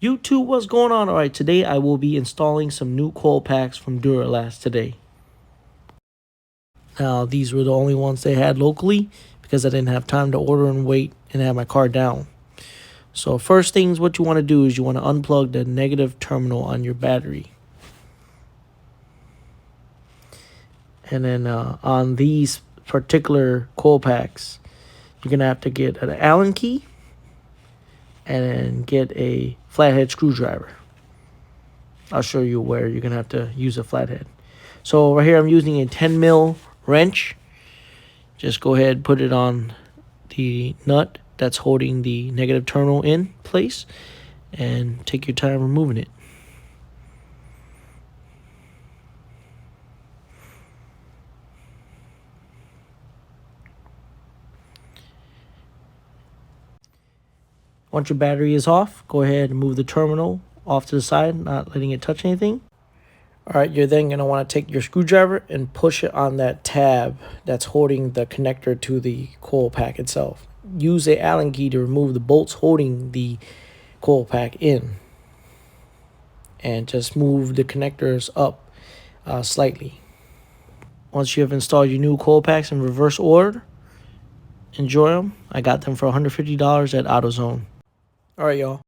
YouTube, what's going on? All right, today I will be installing some new coil packs from Duralast today. Now, these were the only ones they had locally because I didn't have time to order and wait and have my car down. So first things, what you want to do is you want to unplug the negative terminal on your battery. And then on these particular coil packs, you're going to have to get an Allen key and then get a flathead screwdriver. I'll show you where you're going to have to use a flathead. So right here I'm using a 10 mil wrench. Just go ahead and put it on the nut that's holding the negative terminal in place and take your time removing it. Once your battery is off, go ahead and move the terminal off to the side, not letting it touch anything. All right, you're then going to want to take your screwdriver and push it on that tab that's holding the connector to the coil pack itself. Use the Allen key to remove the bolts holding the coil pack in. And just move the connectors up slightly. Once you have installed your new coil packs in reverse order, enjoy them. I got them for $150 at Autozone. All right, y'all.